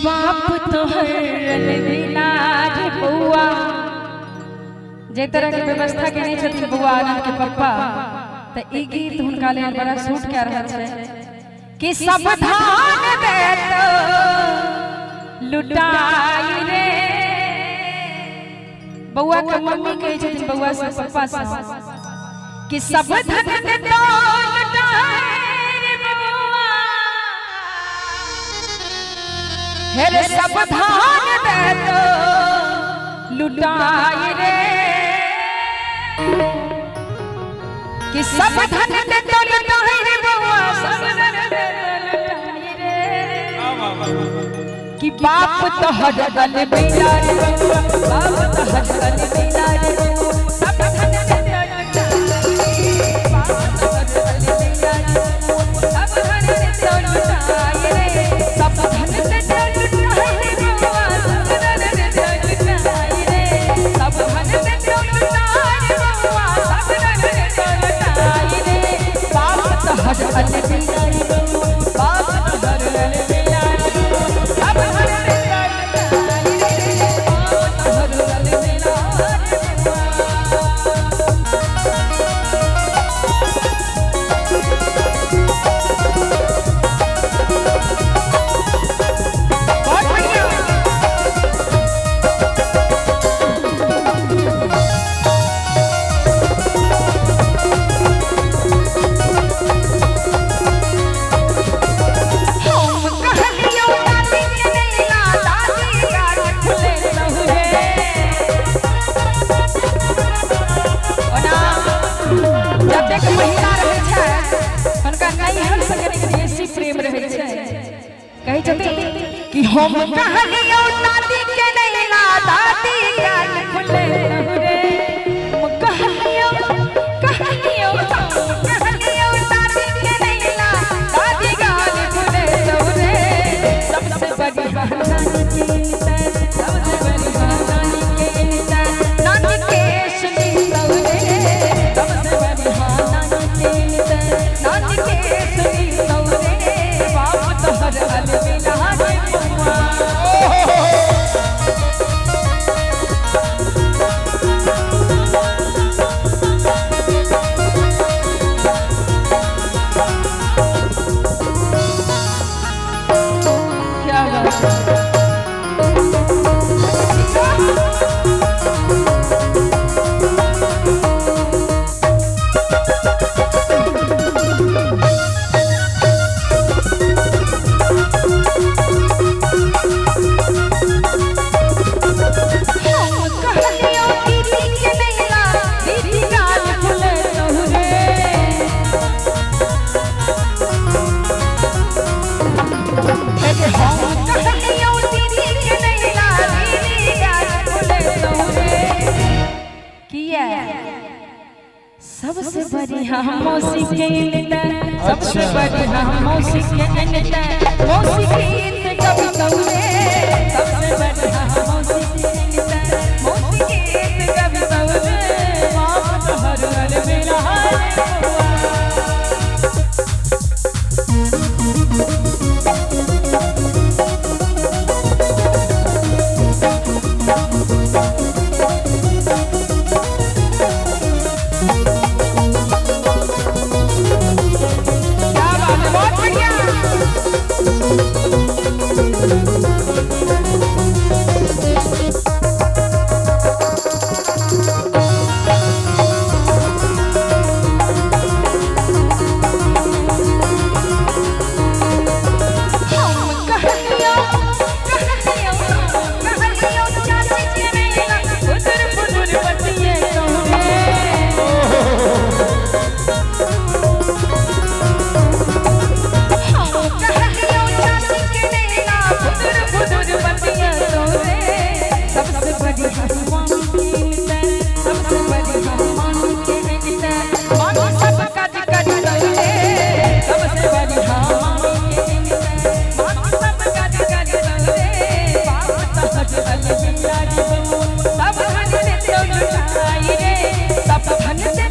बाप तोहर बिलाज बउआ जे तरह के व्यवस्था के नहीं छथिन बउआ आनंद के पप्पा त ई गीत हुनका लेल बड़ा सूट कर रहल छै कि सब धान दे तो लुटाई रे बउआ के मम्मी कहे छथिन बउआ से पप्पा से कि सब धन दे तो लुटाई रे बउआ हे रे सब धान दे तो लुटाई रे कि सब धन दे तो लुटाई रे बउआ सब धन दे तो लुटाई रे कि बाप तो हडल बिना रे बउआ बाप तो हडल बिना रे सब धन दे तो लुटाई बाप तो हडल बिना रे सब धन दे तो लुटाई रे सब धन दे तो लुटाई रे बउआ सब धन दे तो लुटाई रे सब धन दे तो लुटाई रे बउआ सब धन दे तो लुटाई रे बाप तो हडल बिना रे बउआ बाप तो हडल बिना रे सब धन दे तो लुटाई रे बाप तो हडल बिना रे बहुत बढ़िया हम कहलियो दादी के नैना दादी गाल खुले रहू रे ओना जब तक महिला रहै छै हुनका नैहर संगे बेसी प्रेम रहै छै कहै छथिन कि हम कहलियो दादी के नैना दादी गाल खुले रहू रे हम कहलियो दादी के नैना दादी गाल खुले रहू रे सबसे बड़ी बहाना की सबसे बड़ी बहाना के नानी के सुनी रहू रे सबसे बड़ी बहाना के नानी के सुनी रहू रे बाप तो हर हल बिना रे बउआ क्या बात है हम कहलियो दीदी के नैना दीदी गाल खुले रहू रे हम कहलियो दीदी के नैना दीदी गाल खुले रहू रे किया सबसे बड़ी हम मौसी के इनता सबसे बड़ी हम मौसी के इनता मौसी के इत कभी कहू रे सबसे बड़ी हम मौसी के इनता मौसी के इत कभी कहू रे बाप तो हर हल बिना रे बउआ क्या बात है बहुत बढ़िया सब धन से